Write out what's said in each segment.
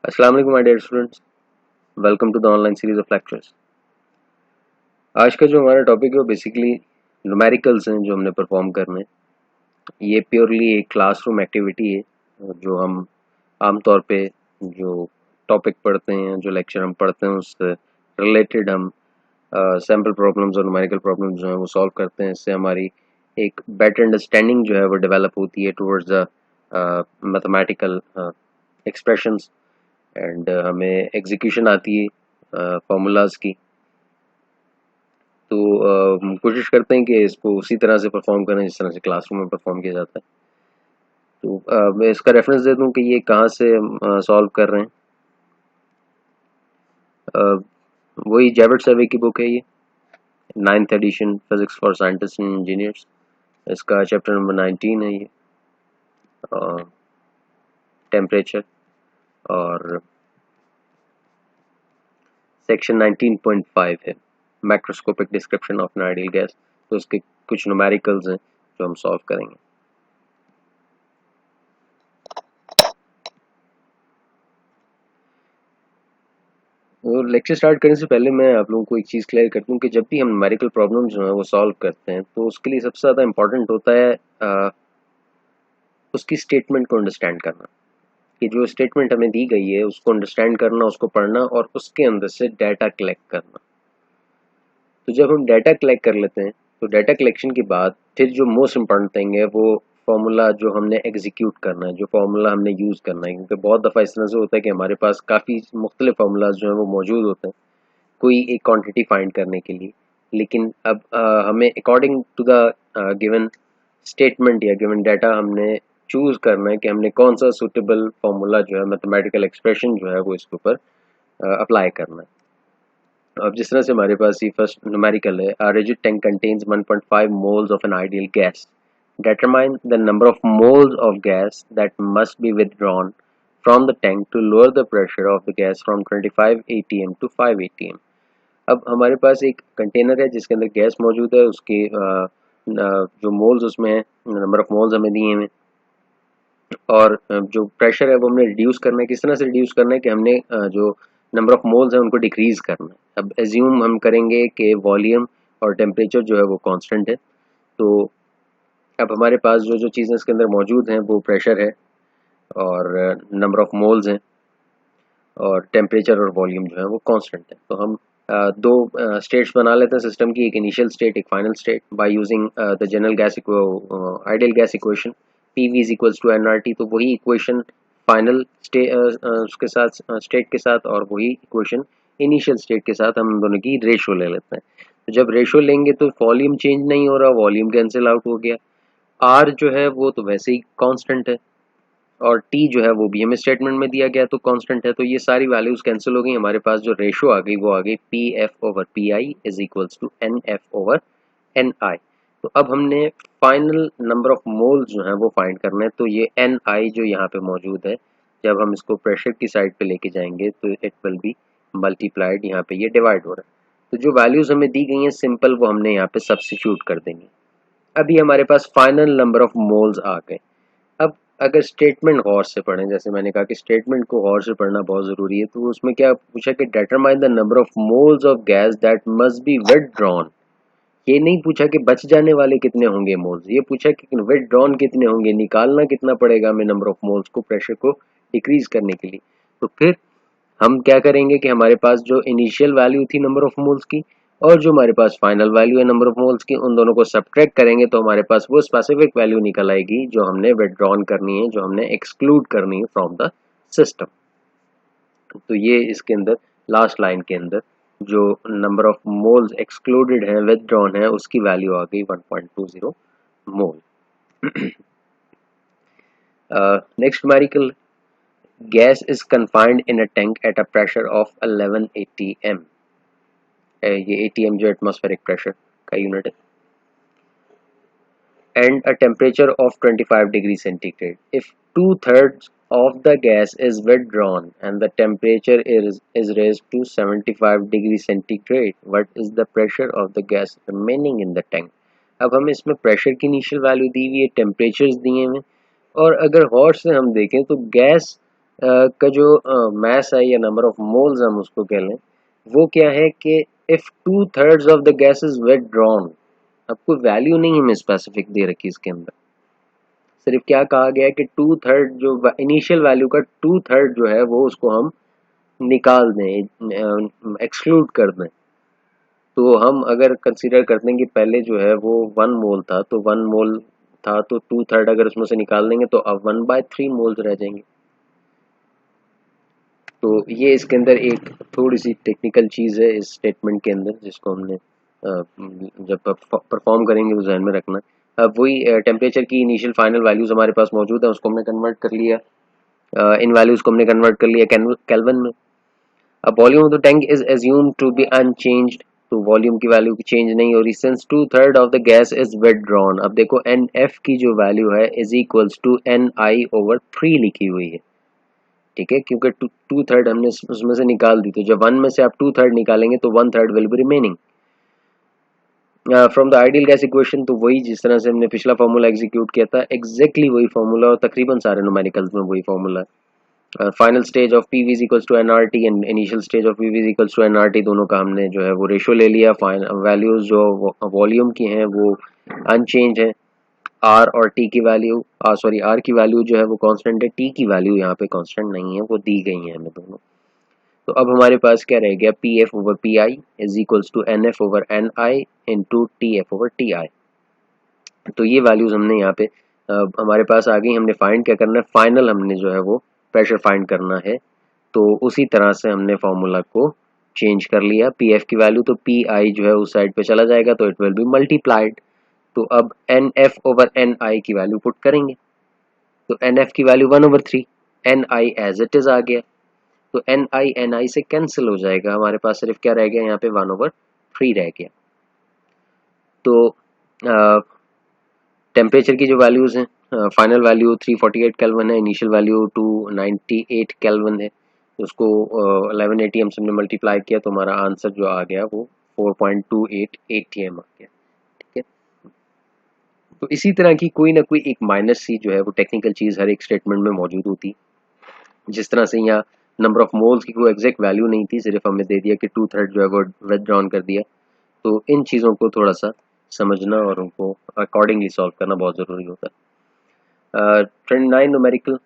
अस्सलाम वालेकुम my dear students, welcome to the online series of lectures. आज का जो हमारा टॉपिक है वो बेसिकली न्यूमेरिकल्स हैं जो हमने परफॉर्म करने हैं। ये प्योरली एक क्लासरूम एक्टिविटी है जो हम आमतौर पे जो टॉपिक पढ़ते हैं, जो लेक्चर हम पढ़ते हैं उससे रिलेटेड हम सैम्पल प्रॉब्लम्स और न्यूमेरिकल प्रॉब्लम्स जो हैं वो सॉल्व करते हैं। इससे हमारी एक बेटर अंडरस्टैंडिंग जो है वो डेवलप होती है towards the mathematical expressions and हमें एग्जीक्यूशन आती है फार्मूलाज की। तो हम कोशिश करते हैं कि इसको उसी तरह से परफॉर्म करें जिस तरह से क्लासरूम में परफॉर्म किया जाता है। तो मैं इसका रेफरेंस दे दूं कि ये कहाँ से हम सॉल्व कर रहे हैं। वही जेबर्ट सर्वे की बुक है ये, 9th edition physics for scientist and engineers. इसका चैप्टर नंबर 19 है ये, टेम्परेचर, और सेक्शन 19.5 है macroscopic description of an ideal gas. तो उसके कुछ न्यूमेरिकल्स हैं जो हम सॉल्व करेंगे। और लेक्चर स्टार्ट करने से पहले मैं आप लोगों को एक चीज़ क्लियर कर दूं कि जब भी हम न्यूमेरिकल प्रॉब्लम्स जो है वो सॉल्व करते हैं तो उसके लिए सबसे ज़्यादा इंपॉर्टेंट होता है उसकी स्टेटमेंट को अंडरस्टैंड करना, कि जो स्टेटमेंट हमें दी गई है उसको अंडरस्टैंड करना, उसको पढ़ना और उसके अंदर से डाटा कलेक्ट करना। तो जब हम डाटा कलेक्ट कर लेते हैं तो डाटा कलेक्शन के बाद फिर जो मोस्ट इम्पॉर्टेंट थिंग है वो फार्मूला जो हमने एग्जीक्यूट करना है, जो फार्मूला हमने यूज़ करना है। क्योंकि बहुत दफ़ा इस तरह से होता है कि हमारे पास काफ़ी मुख्तलिफ फार्मूलाज जो हैं वो मौजूद होते हैं कोई एक क्वांटिटी फाइंड करने के लिए, लेकिन अब हमें according to the given statement या गिवन डाटा हमने चूज़ करना है कि हमने कौन सा सूटेबल फार्मूला जो है, मैथमेटिकल एक्सप्रेशन जो है वो इसके ऊपर अप्लाई करना है। अब जिस तरह से हमारे पास ये फर्स्ट न्यूमेरिकल है, a rigid tank contains 1.5 moles of an ideal gas. Determine the number of moles of gas that must be withdrawn from the tank to lower the pressure of the gas from 25 atm to 5 atm. अब हमारे पास एक container है जिसके अंदर gas मौजूद है, उसके जो मोल्स उसमें है, नंबर ऑफ मोल्स हमें दिए हैं, और जो प्रेशर है वो हमने रिड्यूस करना है। किस तरह से रिड्यूस करना है कि हमने जो नंबर ऑफ मोल्स हैं उनको डिक्रीज करना है। अब एज्यूम हम करेंगे कि वॉल्यूम और टेम्परेचर जो है वो कांस्टेंट है। तो अब हमारे पास जो जो चीज़ें इसके अंदर मौजूद हैं वो प्रेशर है और नंबर ऑफ मोल्स हैं, और टेम्परेचर और वॉल्यूम जो है वो कांस्टेंट है। तो हम दो स्टेट्स बना लेते हैं सिस्टम की, एक इनिशियल स्टेट, एक final state, by using the general gas ideal gas equation PV is equals to nRT। तो वही इक्वेशन फाइनल उसके साथ स्टेट के साथ, और वही इक्वेशन इनिशियल स्टेट के साथ हम दोनों की रेशो ले लेते हैं। तो जब रेशो लेंगे तो वॉल्यूम चेंज नहीं हो रहा, वॉल्यूम कैंसिल आउट हो गया। आर जो है वो तो वैसे ही कांस्टेंट है, और टी जो है वो भी हमें स्टेटमेंट में दिया गया तो कांस्टेंट है। तो ये सारी वैल्यूज कैंसिल हो गई, हमारे पास जो रेशो आ गई वो आ गई P F over P I is equals to N F over N I. तो अब हमने फाइनल नंबर ऑफ मोल्स जो है वो फाइंड करना है। तो ये एन आई जो यहाँ पे मौजूद है, जब हम इसको प्रेशर की साइड पे लेके जाएंगे तो इट विल बी मल्टीप्लाइड, यहाँ पे ये डिवाइड हो रहा है। तो जो वैल्यूज हमें दी गई हैं सिंपल वो हमने यहाँ पे सब्स्टिट्यूट कर देंगे। अभी हमारे पास फाइनल नंबर ऑफ मोल्स आ गए। अब अगर स्टेटमेंट गौर से पढ़ें, जैसे मैंने कहा कि स्टेटमेंट को गौर से पढ़ना बहुत ज़रूरी है, तो उसमें क्या पूछा कि determine the number of moles of gas that must be withdrawn. ये नहीं पूछा कि बच जाने वाले कितने होंगे मोल्स, ये पूछा कि विथड्रॉन कितने होंगे, निकालना कितना पड़ेगा हमें नंबर ऑफ मोल्स को प्रेशर को डिक्रीज करने के लिए। तो फिर हम क्या करेंगे कि हमारे पास जो इनिशियल वैल्यू थी नंबर ऑफ मोल्स की और जो हमारे पास फाइनल वैल्यू है नंबर ऑफ मोल्स की, उन दोनों को सब्ट्रैक्ट करेंगे तो हमारे पास वो स्पेसिफिक वैल्यू निकल आएगी जो हमने विथड्रॉन करनी है, जो हमने एक्सक्लूड करनी है फ्रॉम द सिस्टम। तो ये इसके अंदर लास्ट लाइन के अंदर जो नंबर ऑफ मोल्स एक्सक्लूडेड है, विथड्रॉन है, उसकी वैल्यू आ गई 1.20 mole. Next numerical, gas is confined in a tank at a pressure of 11 atm। ये atm जो एटमॉस्फेरिक प्रेशर का यूनिट है, and a temperature of 25 degree centigrade. If 2/3 of the gas is withdrawn and the temperature is raised to 75 degree centigrade, what is the pressure of the gas remaining in the tank? अब हमें इसमें pressure की initial value दी हुई है, temperatures दिए हुए, और अगर गौर से हम देखें तो गैस का जो मास है या नंबर ऑफ मोल्स हम उसको कह लें, वो क्या है कि if 2/3 of the gas is withdrawn, अब कोई वैल्यू नहीं हमें स्पेसिफिक दे रखी इसके अंदर, सिर्फ क्या कहा गया है कि 2/3 जो इनिशियल वैल्यू का 2/3 जो है वो उसको हम निकाल दें, एक्सक्लूड कर दें। तो हम अगर कंसीडर करते हैं कि पहले जो है वो 1 मोल था, तो 1 मोल था तो 2/3 अगर उसमें से निकाल देंगे तो अब 1/3 मोल्स रह जाएंगे। तो ये इसके अंदर एक थोड़ी सी टेक्निकल चीज़ है इस स्टेटमेंट के अंदर, जिसको हमने जब परफॉर्म करेंगे वो जहन में रखना। अब वही टेम्परेचर की इनिशियल फाइनल वैल्यूज हमारे पास मौजूद है, उसको हमने कन्वर्ट कर लिया, इन वैल्यूज को हमने कन्वर्ट कर लिया केल्विन में। अब volume of the tank is assumed to be unchanged, तो वॉल्यूम की वैल्यू की चेंज नहीं हो रही, since 2/3 of the gas is withdrawn. अब देखो एन एफ की जो वैल्यू है इज इक्वल्स टू NI/3 लिखी हुई है, ठीक है, क्योंकि 2/3 हमने उसमें से निकाल दी, तो जब 1 में से आप 2/3 निकालेंगे तो 1/3 will be remaining from the ideal gas equation. तो वही जिस तरह से हमने पिछला फॉर्मूला एग्जीक्यूट किया था, एग्जैक्टली वही फॉर्मूला और तकरीबन सारे न्यूमेरिकल्स में वही फॉर्मूला है। Final stage of PV is equals to NRT and initial stage of PV is equals to NRT, दोनों का हमने जो है वो रेशियो ले लिया। फाइनल वैल्यूज जो वॉल्यूम की हैं वो अनचेंज है, आर और टी की वैल्यू, सॉरी आर की वैल्यू जो है वो कांस्टेंट है, टी की वैल्यू यहाँ पे कांस्टेंट नहीं है, वो दी गई है हमें दोनों। तो अब हमारे पास क्या रह गया, PF/PI is equals to NF/NI into TF/TI। तो ये वैल्यूज हमने यहाँ पे हमारे पास आ गई। हमने फाइंड क्या करना है, फाइनल हमने जो है वो प्रेशर फाइंड करना है। तो उसी तरह से हमने फॉर्मूला को चेंज कर लिया, PF की वैल्यू, तो PI जो है उस साइड पे चला जाएगा तो इट विल बी मल्टीप्लाइड। तो अब NF/NI की वैल्यू पुट करेंगे, तो NF की value 1/3, NI as it is आ गया, तो NI से कैंसिल हो जाएगा, हमारे पास सिर्फ क्या रह गया यहाँ पे 1/3 रह गया। तो टेम्परेचर की जो वैल्यूज हैं, फाइनल वैल्यू 348 केल्विन है, इनिशियल वैल्यू 298 केल्विन है, उसको 11 ATM से हमने मल्टीप्लाई किया तो हमारा आंसर जो आ गया वो 4.28 ATM आ गया, ठीक है। तो इसी तरह की कोई ना कोई एक माइनस सी जो है वो टेक्निकल चीज़ हर एक स्टेटमेंट में मौजूद होती, जिस तरह से यहाँ नंबर ऑफ मोल्स की कोई एग्जैक्ट वैल्यू नहीं थी, सिर्फ हमें दे दिया कि 2/3 जो है वो विथड्रॉन कर दिया। तो इन चीज़ों को थोड़ा सा समझना और उनको अकॉर्डिंगली सॉल्व करना बहुत ज़रूरी होता है। 29 numerical,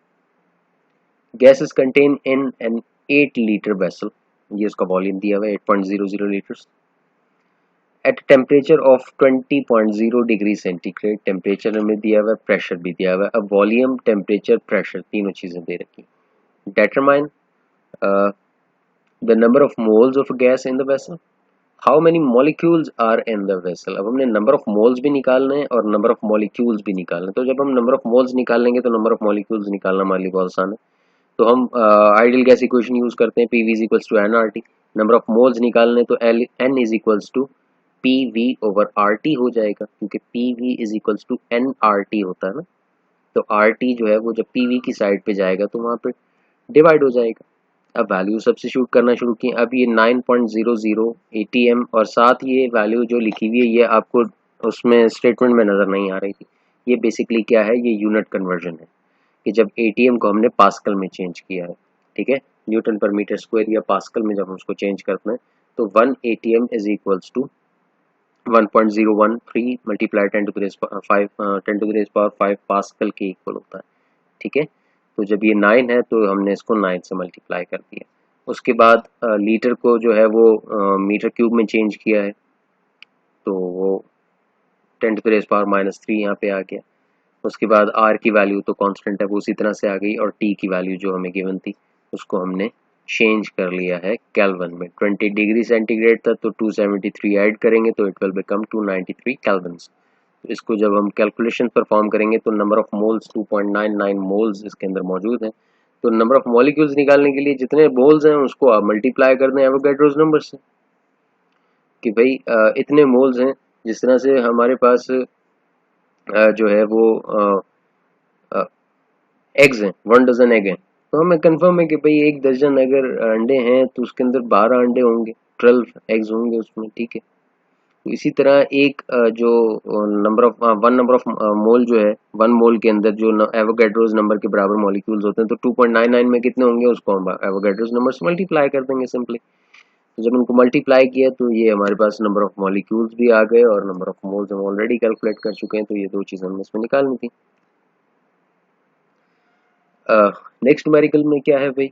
gas is contain in an 8 litre vessel, ये उसका वॉल्यूम दिया हुआ है 8.00 litres, at temperature of 20.0 degree centigrade, temperature हमें दिया हुआ है, प्रेशर भी दिया हुआ है। अब वॉल्यूम, टेम्परेचर, प्रेशर तीनों चीज़ें दे रखी। Determine the number of moles of gas in the vessel, how many molecules are in the vessel. अब हमने नंबर ऑफ मोल्स भी निकालना है और नंबर ऑफ मॉलिक्यूल्स भी निकालना है, तो जब हम नंबर ऑफ मोल्स निकाल लेंगे तो नंबर ऑफ मॉलिक्यूल्स निकालना हमारे लिए बहुत आसान है। तो हम आइडियल गैस इक्वेशन यूज करते हैं, PV is equals to NRT, number of moles निकालने तो N is equals to PV/RT हो जाएगा, क्योंकि PV is equals to NRT होता है ना, तो RT जो है वो जब PV की साइड पे जाएगा तो वहाँ पे डिवाइड हो जाएगा। अब वैल्यू सब्स्टिट्यूट करना शुरू किए, अब ये 9.00 ATM और साथ ये वैल्यू जो लिखी हुई है ये आपको उसमें स्टेटमेंट में नज़र नहीं आ रही थी, ये बेसिकली क्या है, ये यूनिट कन्वर्जन है कि जब ATM को हमने पास्कल में चेंज किया है, ठीक है, न्यूटन पर मीटर स्क्वायर या पास्कल में जब हम उसको चेंज करते हैं तो 1 ATM is equals to 1.013 multiply 10⁵ pascal के इक्वल होता है, ठीक है। तो जब ये 9 है तो हमने इसको 9 से मल्टीप्लाई कर दिया। उसके बाद लीटर को जो है वो मीटर क्यूब में चेंज किया है, तो वो 10⁻³ यहाँ पे आ गया। उसके बाद R की वैल्यू तो कांस्टेंट है वो उसी तरह से आ गई, और T की वैल्यू जो हमें गिवन थी उसको हमने चेंज कर लिया है केल्विन में। 20 डिग्री सेंटीग्रेड था तो 273 ऐड करेंगे तो इट विल बिकम 293 केल्विन। तो इसको जब हम कैलकुलेशन परफॉर्म करेंगे तो नंबर ऑफ मोल्स 2.99 मोल्स इसके अंदर मौजूद हैं। तो नंबर ऑफ मॉलिक्यूल्स निकालने के लिए जितने मोल्स हैं उसको आप मल्टीप्लाई कर दें एवोगैड्रोस नंबर से, कि भाई इतने मोल्स हैं, जिस तरह से हमारे पास जो है वो एग्स हैं, 1 डजन एग हैं, तो हमें कंफर्म है कि भाई 1 दर्जन अगर अंडे हैं तो उसके अंदर 12 अंडे होंगे, 12 एग्स होंगे उसमें, ठीक है। तो इसी तरह एक जो number of one number of mole जो है, 1 मोल के अंदर जो एवोगैड्रोस नंबर के बराबर मॉलिक्यूल्स होते हैं, तो 2.99 में कितने होंगे उसको हम एवोगैड्रोस नंबर से मल्टीप्लाई कर देंगे सिंपली। तो जब उनको मल्टीप्लाई किया तो ये हमारे पास नंबर ऑफ मॉलिक्यूल्स भी आ गए और नंबर ऑफ मोल्स हम ऑलरेडी कैलकुलेट कर चुके हैं, तो ये दो चीज़ें हमें इसमें निकालनी थी। नेक्स्ट न्यूमेरिकल में क्या है भाई,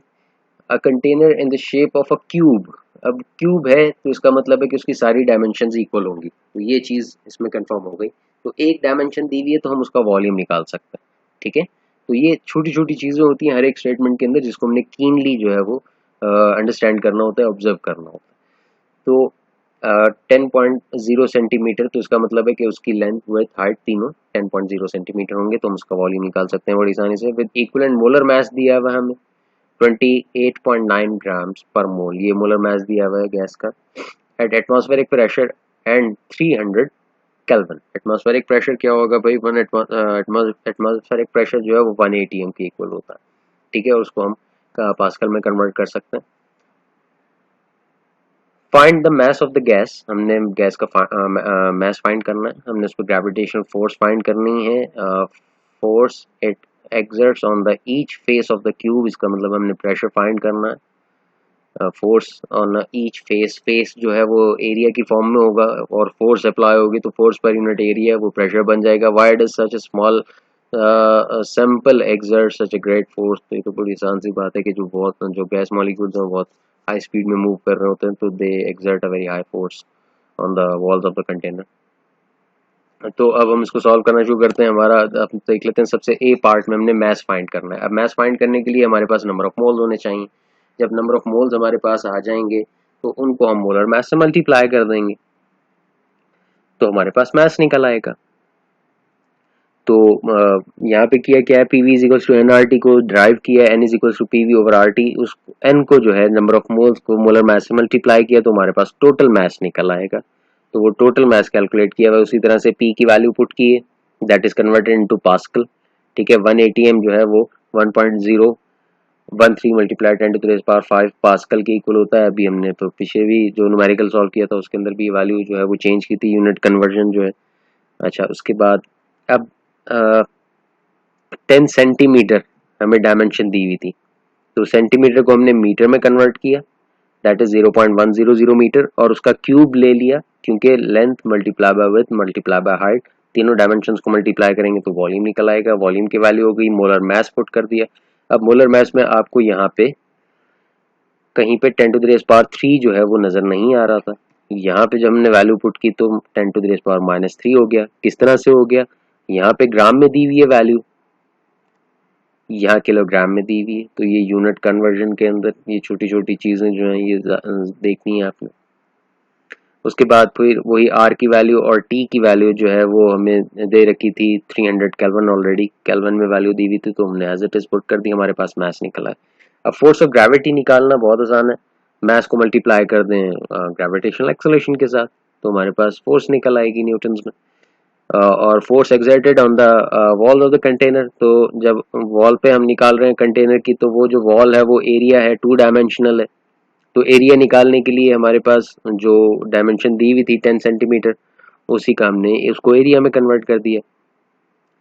a container in the shape of a cube. अब क्यूब है तो इसका मतलब है कि उसकी सारी डायमेंशंस इक्वल होंगी, तो ये चीज़ इसमें कंफर्म हो गई। तो एक डायमेंशन दी हुई है तो हम उसका वॉल्यूम निकाल सकते हैं, ठीक है। तो ये छोटी छोटी चीज़ें होती हैं हर एक स्टेटमेंट के अंदर, जिसको हमने कीनली जो है वो अंडरस्टैंड करना होता है, ऑब्जर्व करना होता है। तो 10.0 सेंटीमीटर, तो इसका मतलब है कि उसकी लेंथ विथ हाइट तीनों 10.0 सेंटीमीटर होंगे, तो हम उसका वॉल्यूम निकाल सकते हैं बड़ी आसानी से। विद इक्विवेलेंट मोलर मास दिया हुआ है हमें 28.9 ग्राम्स पर मोल, ये मोलर मास दिया हुआ है गैस का। At atmospheric pressure and 300 kelvin. Atmospheric pressure क्या होगा भाई, एटमॉस्फेरिक प्रेशर जो है वो 1 atm के इक्वल होता है, ठीक है, और उसको हम पास्कल में कन्वर्ट कर सकते हैं। Find the mass of the gas, हमने गैस का मास फाइंड करना है, हमने उसको ग्रेविटेशनल फोर्स फाइंड करनी है। Force it exerts on the each face of the cube, इसका मतलब हमने प्रेशर फाइंड करना है। Force on each face, face जो है वो एरिया की फॉर्म में होगा और फोर्स अप्लाई होगी तो फोर्स पर यूनिट एरिया वो प्रेशर बन जाएगा। Why does such a small sample exert such a great force, तो ये तो बड़ी आसान सी बात है कि जो गैस मॉलिक्यूल्स हैं बहुत हाई स्पीड में मूव कर रहे होते हैं, तो they exert a very high force on the walls of the container. तो अब हम इसको सॉल्व करना शुरू करते हैं। हमारा अब देख लेते हैं, सबसे ए पार्ट में हमने मास फाइंड करना है। अब मास फाइंड करने के लिए हमारे पास नंबर ऑफ मोल्स होने चाहिए। जब नंबर ऑफ मोल्स हमारे पास आ जाएंगे तो उनको हम मोलर मास से मल्टीप्लाई कर देंगे, तो हमारे पास मास निकल आएगा। तो यहाँ पे किया क्या है, PV is equals to N R T को ड्राइव किया, N is equals to PV over R T, उस एन को जो है नंबर ऑफ मोल्स को मोलर मास से मल्टीप्लाई किया, तो हमारे पास टोटल मास निकल आएगा। तो वो टोटल मास कैलकुलेट किया हुआ, उसी तरह से पी की वैल्यू पुट की है, that is converted into pascal, ठीक है। 1 atm जो है वो 1.013 मल्टीप्लाई 10⁵ पास्कल के इक्वल होता है। अभी हमने तो पीछे भी जो न्यूमेरिकल सॉल्व किया था उसके अंदर भी वैल्यू जो है वो चेंज की थी, यूनिट कन्वर्जन जो है। अच्छा, उसके बाद अब 10 सेंटीमीटर हमें डायमेंशन दी हुई थी, तो सेंटीमीटर को हमने मीटर में कन्वर्ट किया, दैट इज 0.100 मीटर, और उसका क्यूब ले लिया, क्योंकि length multiply by width multiply by height, तीनों डायमेंशंस को मल्टीप्लाई करेंगे तो वॉल्यूम निकल आएगा। वॉल्यूम की वैल्यू हो गई, मोलर मास पुट कर दिया। अब मोलर मास में आपको यहाँ पे कहीं पे 10⁻³ जो है वो नजर नहीं आ रहा था, यहाँ पे जब हमने वैल्यू पुट की तो 10⁻³ हो गया। किस तरह से हो गया, यहाँ पे ग्राम में दी हुई है वैल्यू, यहाँ किलोग्राम में दी हुई है, तो ये यूनिट कन्वर्जन के अंदर ये छोटी छोटी चीजें जो हैं ये देखनी है आपने। उसके बाद फिर वही आर की वैल्यू और टी की वैल्यू जो है वो हमें दे रखी थी 300 केल्विन, ऑलरेडी केल्विन में वैल्यू दी हुई थी, तो हमने एज इट इज पुट कर दी, हमारे पास मास निकला है। अब फोर्स ऑफ ग्रेविटी निकालना बहुत आसान है, मास को मल्टीप्लाई कर दें ग्रेविटेशनल एक्सेलरेशन के साथ, तो हमारे पास फोर्स निकल आएगी न्यूटन्स में। और force exerted on the wall of the container, तो जब वॉल पे हम निकाल रहे हैं कंटेनर की, तो वो जो वॉल है वो एरिया है, 2 डायमेंशनल है, तो एरिया निकालने के लिए हमारे पास जो डायमेंशन दी हुई थी 10 सेंटीमीटर, उसी का हमने उसको एरिया में कन्वर्ट कर दिया।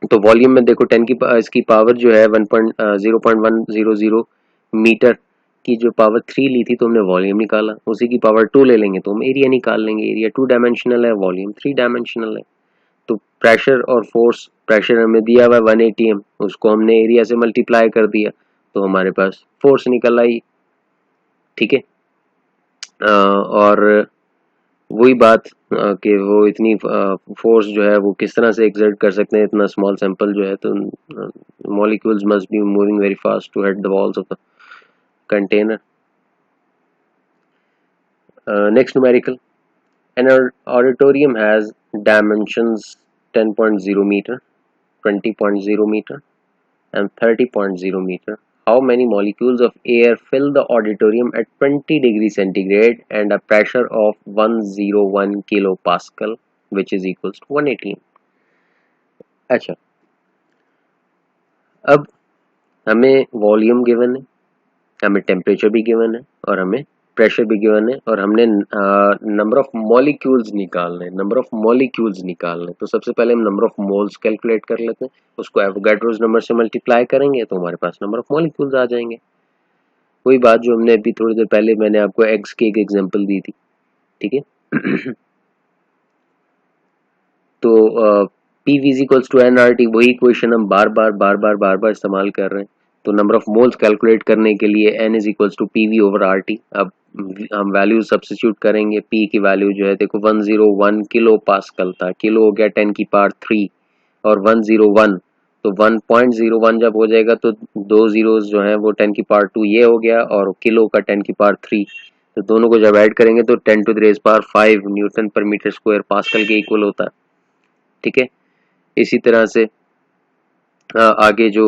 तो वॉल्यूम में देखो 10 की इसकी पावर जो है 0.100 मीटर की जो पावर 3 ली थी, तो हमने वॉल्यूम निकाला, उसी की पावर 2 ले लेंगे तो हम एरिया निकाल लेंगे। एरिया 2 डायमेंशनल है, वॉल्यूम 3 डायमेंशनल है। तो प्रेशर और फोर्स, प्रेशर हमें दिया हुआ है 1 atm, उसको हमने एरिया से मल्टीप्लाई कर दिया, तो हमारे पास फोर्स निकल आई, ठीक है। और वही बात कि वो इतनी फोर्स जो है वो किस तरह से एक्सर्ट कर सकते हैं, इतना स्मॉल सैंपल जो है, तो molecules must be moving very fast to hit the walls of the container. Next numerical, an auditorium has dimensions 10.0 meter, 20.0 meter and 30.0 meter. How many molecules of air fill the auditorium at 20 degrees centigrade and a pressure of 101 kilopascal, which is equals to 118? अच्छा, अब हमें volume given है, हमें temperature भी given है और हमें pressure भी गिवन है और हमने नंबर ऑफ मॉलिक्यूल्स निकालने तो सबसे पहले हम नंबर ऑफ मोल्स कैलकुलेट कर लेते हैं, उसको एवोगाड्रोस नंबर से मल्टीप्लाई करेंगे तो हमारे पास नंबर ऑफ मॉलिक्यूल्स आ जाएंगे। वही बात जो हमने अभी थोड़ी देर पहले मैंने आपको एग्स की एक एग्जांपल दी थी, ठीक है। तो P V equals to N R T, वही इक्वेशन हम बार बार इस्तेमाल कर रहे हैं। तो नंबर ऑफ मोल्स कैलकुलेट करने के लिए N is equals to P V over R T. अब हम वैल्यू सब्स्टिट्यूट करेंगे, पी की वैल्यू जो है देखो 101 किलो पास्कल था, किलो हो गया 10 की पावर 3 और 101, तो 1.01 जब हो जाएगा तो दो जीरोस जो है वो 10 की पावर 2 ये हो गया और किलो का 10 की पावर 3, तो दोनों को जब ऐड करेंगे तो 10 to the raise power 5 newton पर मीटर स्क्वायर पास्कल के इक्वल होता है, ठीक है। इसी तरह से आगे जो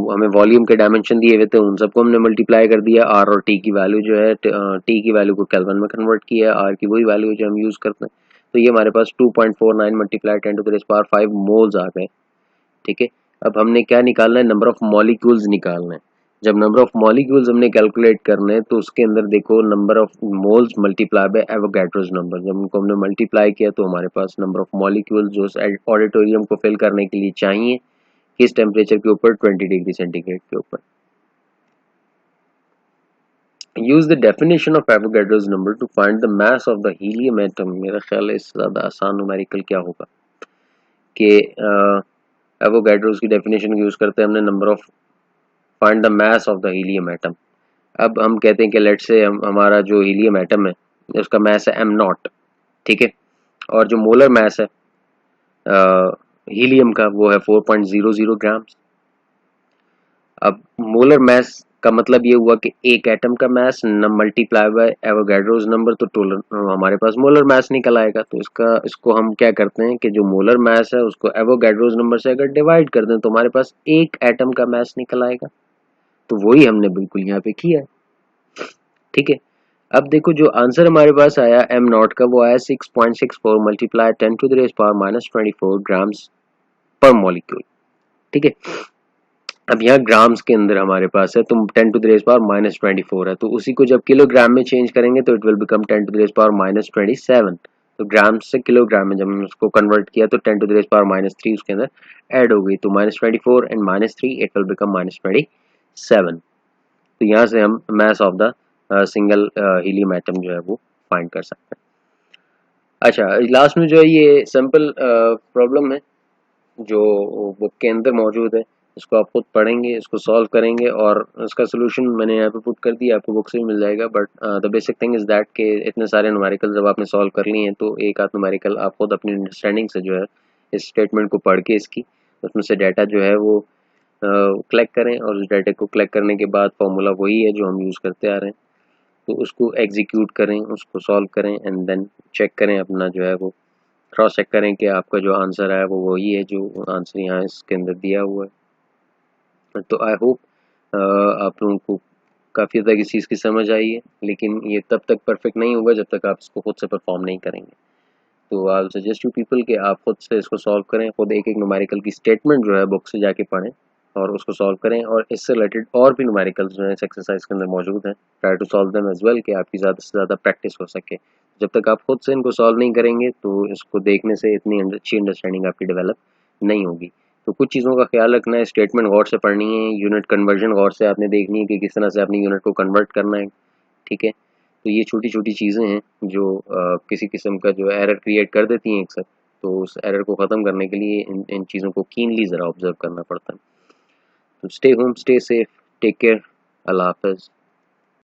हमें वॉल्यूम के डायमेंशन दिए हुए थे उन सबको हमने मल्टीप्लाई कर दिया, आर और टी की वैल्यू जो है टी की वैल्यू को केल्विन में कन्वर्ट किया, आर की वही वैल्यू जो हम यूज करते हैं, तो ये हमारे पास 2.49 multiply 10 to the raise power 5 moles आ गए, ठीक है। अब हमने क्या निकालना है, नंबर ऑफ मॉलिक्यूल्स निकालना है। जब नंबर ऑफ मॉलिक्यूल्स हमने कैलकुलेट करने हैं तो उसके अंदर देखो number of moles multiply by Avogadro's number, जब उनको हमने मल्टीप्लाई किया तो हमारे पास नंबर ऑफ मॉलिक्यूल्स जो ऑडिटोरियम को फिल करने के लिए चाहिए किस टेम्परेचर के ऊपर, 20 डिग्री सेंटीग्रेड के ऊपर। Use the definition of Avogadro's number two find the mass of the helium atom. मेरा ख्याल है इससे ज्यादा आसान न्यूमेरिकल क्या होगा कि एवोगाड्रोस की डेफिनेशन यूज करते हैं हमने number of find the mass of the helium atom. अब हम कहते हैं कि लेट से हमारा जो हीलियम एटम है उसका मास है एम नॉट, ठीक है, और जो मोलर मास है हीलियम का वो है 4.00 ग्राम्स। अब मोलर मास का मतलब ये हुआ कि एक एटम का मास न मल्टीप्लाई बाय एवोगाड्रोस नंबर, तो टोटल हमारे पास मोलर मास निकल आएगा। तो इसको हम क्या करते हैं कि जो मोलर मास है उसको एवोगाड्रोस नंबर से अगर डिवाइड कर दें तो हमारे पास एक एटम का मास निकल आएगा। तो वही हमने बिल्कुल यहाँ पे किया है, ठीक है। अब देखो जो आंसर हमारे पास आया एम नॉट का वो आया 6.64 multiply 10 to the raise power -24 grams पर मॉलिक्यूल, ठीक है। अब यहाँ ग्राम्स के अंदर हमारे पास है तो 10 टू द रेज़ पावर -24 है, तो उसी को जब किलोग्राम में चेंज करेंगे तो it will become 10 to the raise power -27। तो ग्राम से किलोग्राम में जब हमने उसको कन्वर्ट किया तो 10 टू द रेज़ पावर -3 उसके अंदर ऐड हो गई, तो -24 एंड -3 इट विल बिकम -27। तो यहाँ से हम mass of the single helium atom जो है वो फाइंड कर सकते हैं। अच्छा, लास्ट में जो है ये सिंपल प्रॉब्लम है जो बुक के अंदर मौजूद है, इसको आप खुद पढ़ेंगे, इसको सॉल्व करेंगे और इसका सोल्यूशन मैंने यहाँ पे पुट कर दिया, आपको बुक से भी मिल जाएगा। But the basic thing is that कि इतने सारे न्यूमेरिकल जब आपने सॉल्व कर लिए हैं तो एक आध न्यूमेरिकल आप खुद अपनी अंडरस्टैंडिंग से जो है इस स्टेटमेंट को पढ़ के इसकी उसमें से डाटा जो है वो कलेक्ट करें, और उस डाटा को कलेक्ट करने के बाद फॉर्मूला वही है जो हम यूज़ करते आ रहे हैं, तो उसको एग्जीक्यूट करें, उसको सॉल्व करें एंड देन चेक करें अपना जो है वो क्रॉस चेक करें कि आपका जो आंसर है वो वही है जो आंसर यहाँ इसके अंदर दिया हुआ है। तो आई होप आप लोगों को काफ़ी हद तक इस चीज़ की समझ आई है, लेकिन ये तब तक परफेक्ट नहीं होगा जब तक आप इसको खुद से परफॉर्म नहीं करेंगे। तो आई सजेस्ट यू पीपल कि आप खुद से इसको सॉल्व करें, खुद एक एक न्यूमेरिकल की स्टेटमेंट जो है बुक से जाके पढ़ें और उसको सॉल्व करें, और इससे रिलेटेड और भी न्यूमेरिकल्स जो हैं इस एक्सरसाइज के अंदर मौजूद हैं, try to solve them as well कि आपकी ज़्यादा से ज़्यादा प्रैक्टिस हो सके। जब तक आप खुद से इनको सॉल्व नहीं करेंगे तो इसको देखने से इतनी अच्छी अंडरस्टैंडिंग आपकी डेवलप नहीं होगी। तो कुछ चीज़ों का ख्याल रखना है, स्टेटमेंट गौर से पढ़नी है, यूनिट कन्वर्जन गौर से आपने देखनी है कि किस तरह से अपनी यूनिट को कन्वर्ट करना है, ठीक है। तो ये छोटी छोटी चीज़ें हैं जो किसी किस्म का जो एरर क्रिएट कर देती हैं अक्सर, तो उस एरर को ख़त्म करने के लिए इन चीज़ों को कीनली ज़रा ऑब्जर्व करना पड़ता है। तो stay home, stay safe, take care, Allah हाफ़िज़।